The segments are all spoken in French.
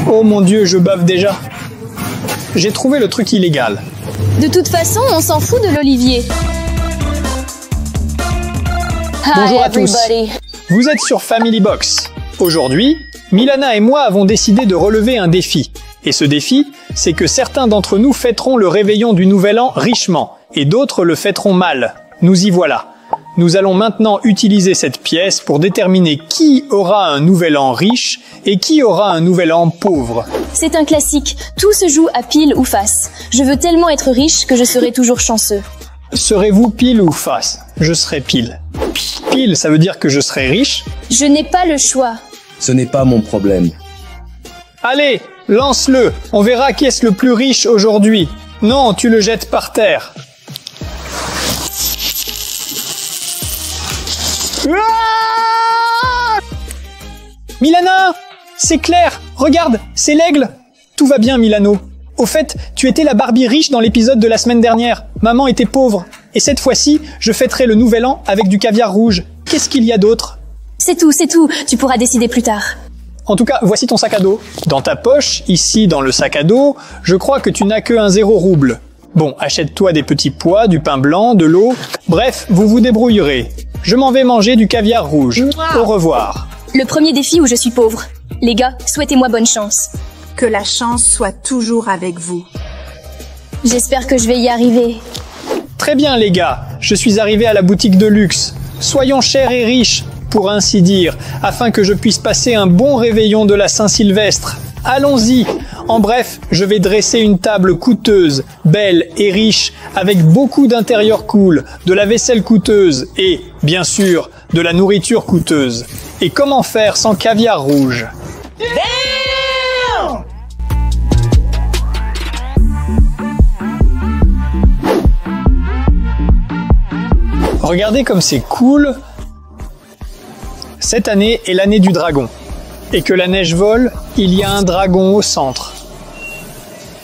Oh mon Dieu, je bave déjà. J'ai trouvé le truc illégal. De toute façon, on s'en fout de l'olivier. Bonjour à tous. Vous êtes sur Family Box. Aujourd'hui, Milana et moi avons décidé de relever un défi. Et ce défi, c'est que certains d'entre nous fêteront le réveillon du Nouvel An richement, et d'autres le fêteront mal. Nous y voilà. Nous allons maintenant utiliser cette pièce pour déterminer qui aura un Nouvel An riche et qui aura un Nouvel An pauvre. C'est un classique. Tout se joue à pile ou face. Je veux tellement être riche que je serai toujours chanceux. Serez-vous pile ou face? Je serai pile. Pile, ça veut dire que je serai riche? Je n'ai pas le choix. Ce n'est pas mon problème. Allez, lance-le. On verra qui est le plus riche aujourd'hui. Non, tu le jettes par terre. Ah! Milana, c'est clair. Regarde, c'est l'aigle. Tout va bien, Milano. Au fait, tu étais la Barbie riche dans l'épisode de la semaine dernière. Maman était pauvre. Et cette fois-ci, je fêterai le Nouvel An avec du caviar rouge. Qu'est-ce qu'il y a d'autre? C'est tout, c'est tout. Tu pourras décider plus tard. En tout cas, voici ton sac à dos. Dans ta poche, ici dans le sac à dos, je crois que tu n'as que un 0 rouble. Bon, achète-toi des petits pois, du pain blanc, de l'eau. Bref, vous vous débrouillerez. Je m'en vais manger du caviar rouge. Au revoir. Le premier défi où je suis pauvre. Les gars, souhaitez-moi bonne chance. Que la chance soit toujours avec vous. J'espère que je vais y arriver. Très bien les gars, je suis arrivé à la boutique de luxe. Soyons chers et riches, pour ainsi dire, afin que je puisse passer un bon réveillon de la Saint-Sylvestre. Allons-y. En bref, je vais dresser une table coûteuse, belle et riche, avec beaucoup d'intérieur cool, de la vaisselle coûteuse et, bien sûr, de la nourriture coûteuse. Et comment faire sans caviar rouge? Regardez comme c'est cool. Cette année est l'année du dragon. Et que la neige vole, il y a un dragon au centre.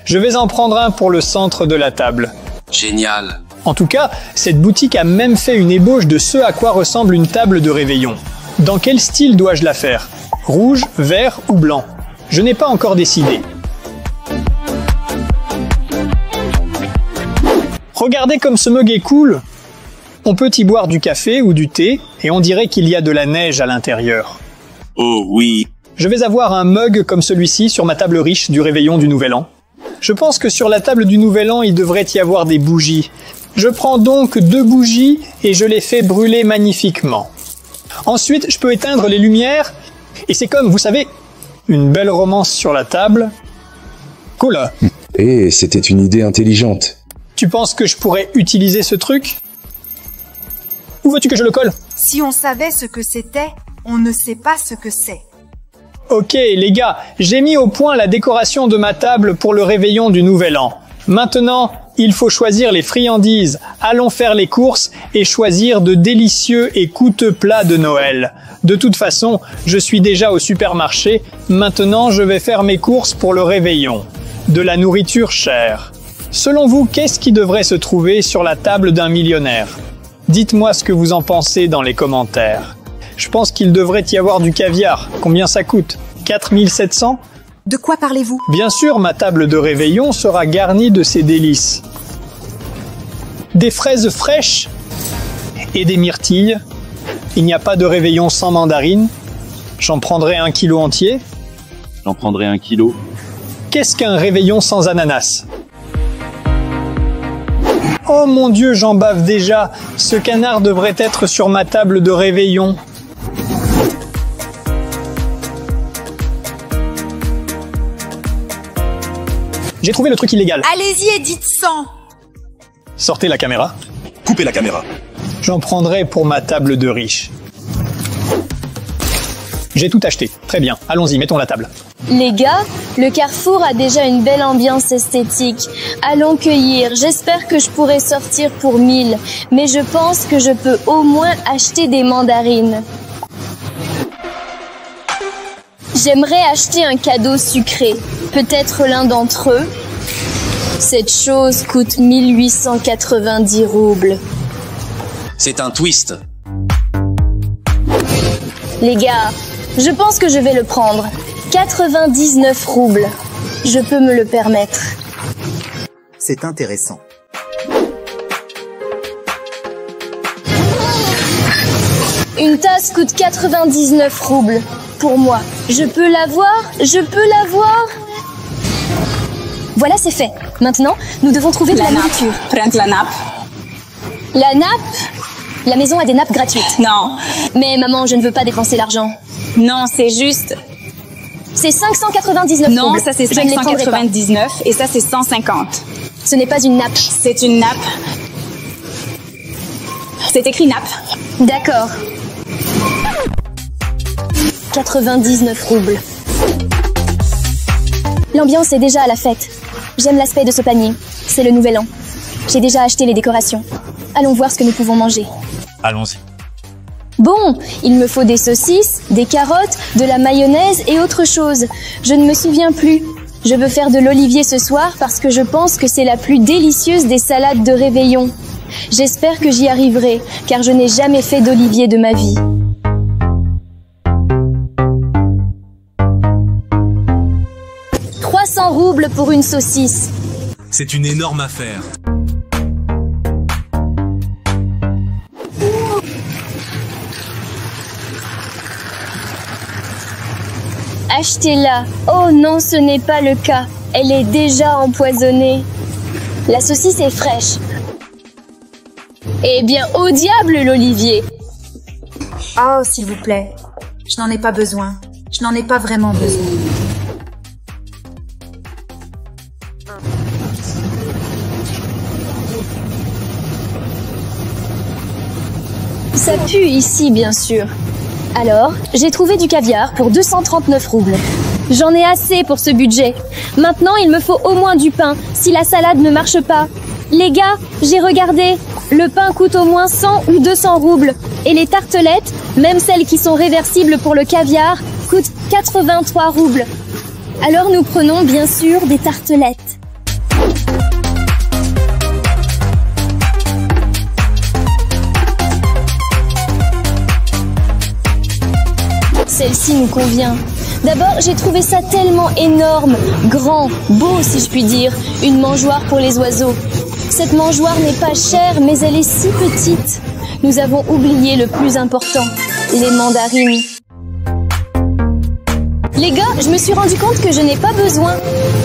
Je vais en prendre un pour le centre de la table. Génial. En tout cas, cette boutique a même fait une ébauche de ce à quoi ressemble une table de réveillon. Dans quel style dois-je la faire? Rouge, vert ou blanc? Je n'ai pas encore décidé. Regardez comme ce mug est cool. On peut y boire du café ou du thé et on dirait qu'il y a de la neige à l'intérieur. Oh oui. Je vais avoir un mug comme celui-ci sur ma table riche du réveillon du Nouvel An. Je pense que sur la table du Nouvel An, il devrait y avoir des bougies. Je prends donc 2 bougies et je les fais brûler magnifiquement. Ensuite, je peux éteindre les lumières et c'est comme, vous savez, une belle romance sur la table. Cool. Et c'était une idée intelligente. Tu penses que je pourrais utiliser ce truc? Où veux-tu que je le colle? Si on savait ce que c'était, on ne sait pas ce que c'est. Ok les gars, j'ai mis au point la décoration de ma table pour le réveillon du Nouvel An. Maintenant, il faut choisir les friandises. Allons faire les courses et choisir de délicieux et coûteux plats de Noël. De toute façon, je suis déjà au supermarché. Maintenant, je vais faire mes courses pour le réveillon. De la nourriture chère. Selon vous, qu'est-ce qui devrait se trouver sur la table d'un millionnaire? Dites-moi ce que vous en pensez dans les commentaires. Je pense qu'il devrait y avoir du caviar. Combien ça coûte? 4700? De quoi parlez-vous? Bien sûr, ma table de réveillon sera garnie de ces délices. Des fraises fraîches et des myrtilles. Il n'y a pas de réveillon sans mandarine. J'en prendrai 1 kilo entier. J'en prendrai 1 kilo. Qu'est-ce qu'un réveillon sans ananas? Oh mon Dieu, j'en bave déjà. Ce canard devrait être sur ma table de réveillon. J'ai trouvé le truc illégal. Allez-y et dites 100. Sortez la caméra. Coupez la caméra. J'en prendrai pour ma table de riche. J'ai tout acheté. Très bien. Allons-y, mettons la table. Les gars, le carrefour a déjà une belle ambiance esthétique. Allons cueillir. J'espère que je pourrai sortir pour 1000. Mais je pense que je peux au moins acheter des mandarines. J'aimerais acheter un cadeau sucré. Peut-être l'un d'entre eux. Cette chose coûte 1890 roubles. C'est un twist. Les gars, Je pense que je vais le prendre. 99 roubles. Je peux me le permettre. C'est intéressant. Une tasse coûte 99 roubles. Pour moi. Je peux l'avoir? Je peux l'avoir? Voilà, c'est fait. Maintenant, nous devons trouver de la nourriture. Prends la nappe. La nappe? La maison a des nappes gratuites. Non. Mais maman, je ne veux pas dépenser l'argent. Non, c'est juste... C'est 599 Non, roubles. ça c'est Je ne les prendrai pas. 599 et ça c'est 150. Ce n'est pas une nappe. C'est une nappe. C'est écrit nappe. D'accord. 99 roubles. L'ambiance est déjà à la fête. J'aime l'aspect de ce panier. C'est le nouvel an. J'ai déjà acheté les décorations. Allons voir ce que nous pouvons manger. Allons-y. Bon, il me faut des saucisses, des carottes, de la mayonnaise et autre chose. Je ne me souviens plus. Je veux faire de l'olivier ce soir parce que je pense que c'est la plus délicieuse des salades de réveillon. J'espère que j'y arriverai, car je n'ai jamais fait d'olivier de ma vie. « 300 roubles pour une saucisse. » C'est une énorme affaire. Achetez-la. Oh non, ce n'est pas le cas. Elle est déjà empoisonnée. La saucisse est fraîche. Eh bien, au diable l'olivier. Oh, s'il vous plaît. Je n'en ai pas besoin. Je n'en ai pas vraiment besoin. Ça pue ici, bien sûr. Alors, j'ai trouvé du caviar pour 239 roubles. J'en ai assez pour ce budget. Maintenant, il me faut au moins du pain, si la salade ne marche pas. Les gars, j'ai regardé. Le pain coûte au moins 100 ou 200 roubles. Et les tartelettes, même celles qui sont réversibles pour le caviar, coûtent 83 roubles. Alors nous prenons bien sûr des tartelettes. Celle-ci nous convient. D'abord, j'ai trouvé ça tellement énorme, grand, beau si je puis dire, une mangeoire pour les oiseaux. Cette mangeoire n'est pas chère, mais elle est si petite. Nous avons oublié le plus important, les mandarines. Les gars, je me suis rendu compte que je n'ai pas besoin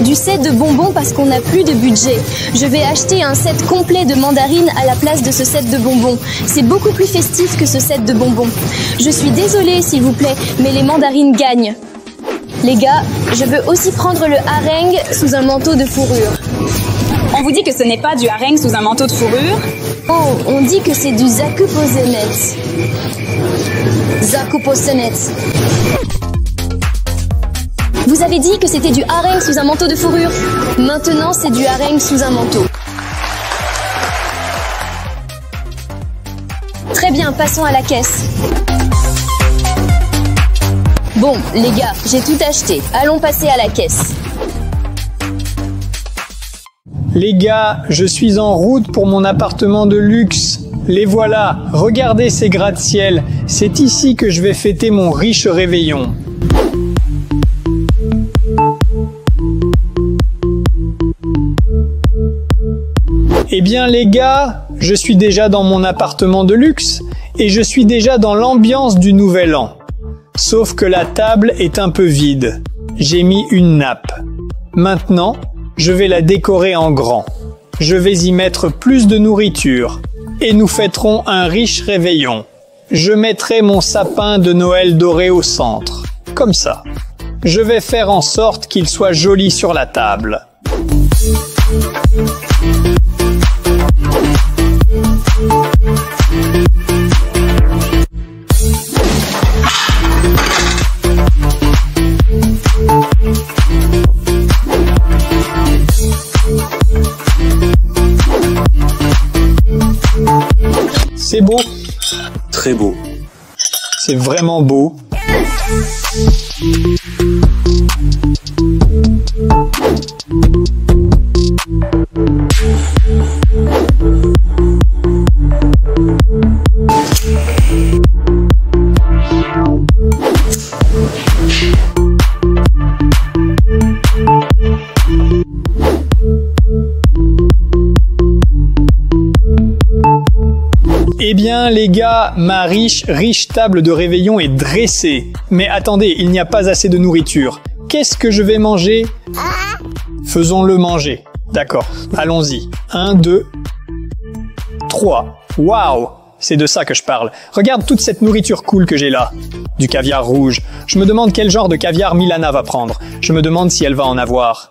du set de bonbons parce qu'on n'a plus de budget. Je vais acheter un set complet de mandarines à la place de ce set de bonbons. C'est beaucoup plus festif que ce set de bonbons. Je suis désolée, s'il vous plaît, mais les mandarines gagnent. Les gars, je veux aussi prendre le harengue sous un manteau de fourrure. On vous dit que ce n'est pas du harengue sous un manteau de fourrure. Oh, on dit que c'est du zakuposenet. Zakuposenet. Vous avez dit que c'était du harengue sous un manteau de fourrure. Maintenant, c'est du harengue sous un manteau. Très bien, passons à la caisse. Bon, les gars, j'ai tout acheté. Allons passer à la caisse. Les gars, je suis en route pour mon appartement de luxe. Les voilà, regardez ces gratte-ciel. C'est ici que je vais fêter mon riche réveillon. Eh bien les gars, je suis déjà dans mon appartement de luxe et je suis déjà dans l'ambiance du nouvel an. Sauf que la table est un peu vide. J'ai mis une nappe. Maintenant, je vais la décorer en grand. Je vais y mettre plus de nourriture. Et nous fêterons un riche réveillon. Je mettrai mon sapin de Noël doré au centre. Comme ça. Je vais faire en sorte qu'il soit joli sur la table. C'est beau. Très beau. C'est vraiment beau. Eh bien les gars, ma riche table de réveillon est dressée. Mais attendez, il n'y a pas assez de nourriture. Qu'est-ce que je vais manger? Faisons-le manger. D'accord, allons-y. 1, 2, 3. Waouh! C'est de ça que je parle. Regarde toute cette nourriture cool que j'ai là. Du caviar rouge. Je me demande quel genre de caviar Milana va prendre. Je me demande si elle va en avoir.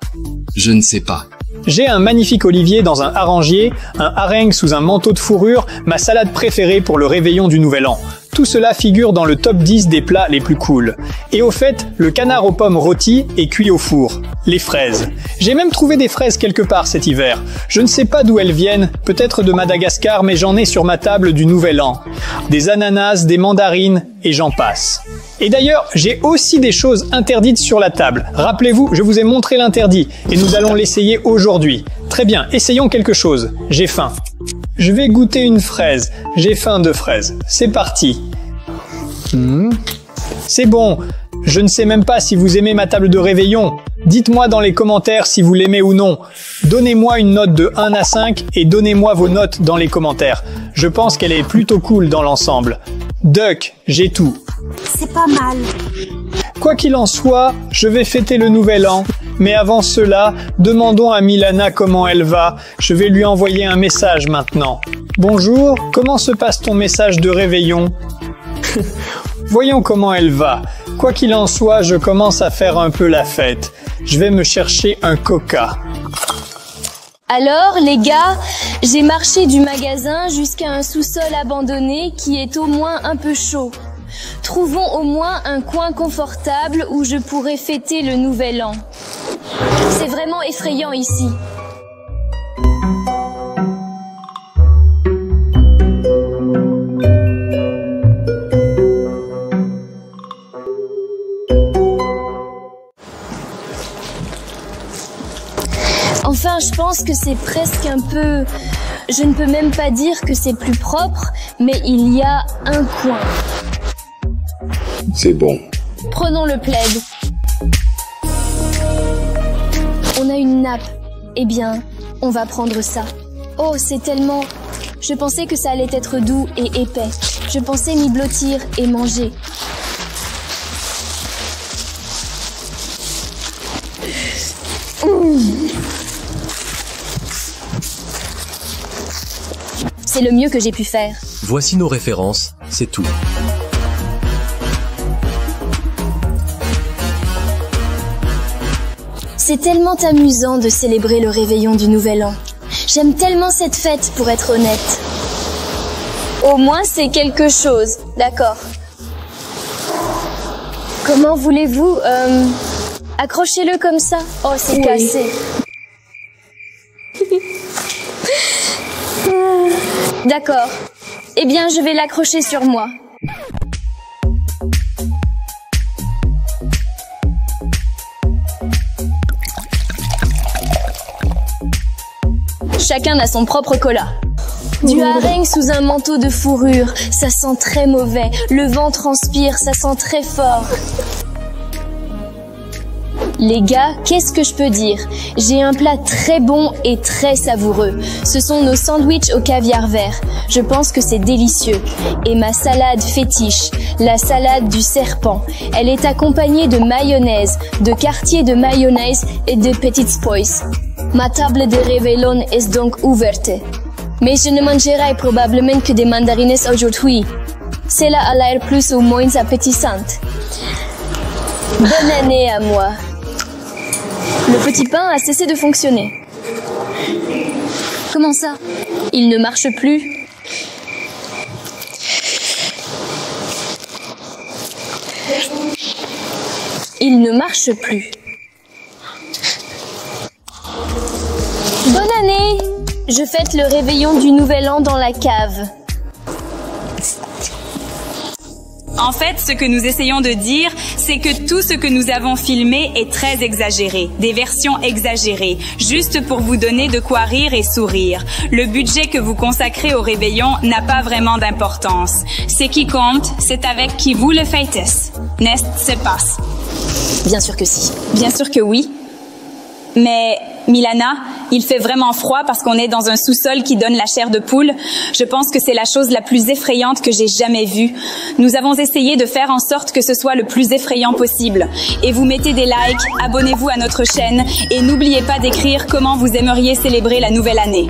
Je ne sais pas. J'ai un magnifique olivier dans un haranguier, un hareng sous un manteau de fourrure, ma salade préférée pour le réveillon du Nouvel An. Tout cela figure dans le top 10 des plats les plus cool. Et au fait, le canard aux pommes rôties est cuit au four. Les fraises. J'ai même trouvé des fraises quelque part cet hiver. Je ne sais pas d'où elles viennent, peut-être de Madagascar, mais j'en ai sur ma table du Nouvel An. Des ananas, des mandarines, et j'en passe. Et d'ailleurs, j'ai aussi des choses interdites sur la table. Rappelez-vous, je vous ai montré l'interdit, et nous allons l'essayer aujourd'hui. Très bien, essayons quelque chose. J'ai faim. Je vais goûter une fraise. J'ai faim de fraises. C'est parti. C'est bon. Je ne sais même pas si vous aimez ma table de réveillon. Dites-moi dans les commentaires si vous l'aimez ou non. Donnez-moi une note de 1 à 5 et donnez-moi vos notes dans les commentaires. Je pense qu'elle est plutôt cool dans l'ensemble. Duck, j'ai tout. C'est pas mal. Quoi qu'il en soit, je vais fêter le Nouvel An. Mais avant cela, demandons à Milana comment elle va. Je vais lui envoyer un message maintenant. Bonjour, comment se passe ton message de réveillon? Voyons comment elle va. Quoi qu'il en soit, je commence à faire un peu la fête. Je vais me chercher un coca. Alors, les gars, j'ai marché du magasin jusqu'à un sous-sol abandonné qui est au moins un peu chaud. Trouvons au moins un coin confortable où je pourrais fêter le Nouvel An. C'est vraiment effrayant ici. Enfin, je pense que c'est presque un peu... Je ne peux même pas dire que c'est plus propre, mais il y a un coin. C'est bon. Prenons le plaid. On a une nappe. Eh bien, on va prendre ça. Oh, c'est tellement... Je pensais que ça allait être doux et épais. Je pensais m'y blottir et manger. C'est le mieux que j'ai pu faire. Voici nos références, c'est tout. C'est tellement amusant de célébrer le réveillon du Nouvel An. J'aime tellement cette fête, pour être honnête. Au moins, c'est quelque chose, d'accord. Comment voulez-vous accrochez-le comme ça. Oh, c'est cassé. D'accord. Eh bien, je vais l'accrocher sur moi. Chacun a son propre cola. Du hareng sous un manteau de fourrure, ça sent très mauvais. Le vent transpire, ça sent très fort. Les gars, qu'est-ce que je peux dire? J'ai un plat très bon et très savoureux. Ce sont nos sandwichs au caviar vert. Je pense que c'est délicieux. Et ma salade fétiche, la salade du serpent. Elle est accompagnée de mayonnaise, de quartiers de mayonnaise et de petites pois. Ma table de réveillon est donc ouverte. Mais je ne mangerai probablement que des mandarines aujourd'hui. Cela a l'air plus ou moins appétissante. Bonne année à moi. Le petit pain a cessé de fonctionner. Comment ça? Il ne marche plus. Il ne marche plus. Bonne année! Je fête le réveillon du Nouvel An dans la cave. En fait, ce que nous essayons de dire, c'est que tout ce que nous avons filmé est très exagéré, des versions exagérées, juste pour vous donner de quoi rire et sourire. Le budget que vous consacrez au réveillon n'a pas vraiment d'importance. Ce qui compte, c'est avec qui vous le fêtez. N'est-ce pas? Bien sûr que si. Bien sûr que oui. Mais, Milana, il fait vraiment froid parce qu'on est dans un sous-sol qui donne la chair de poule. Je pense que c'est la chose la plus effrayante que j'ai jamais vue. Nous avons essayé de faire en sorte que ce soit le plus effrayant possible. Et vous mettez des likes, abonnez-vous à notre chaîne et n'oubliez pas d'écrire comment vous aimeriez célébrer la nouvelle année.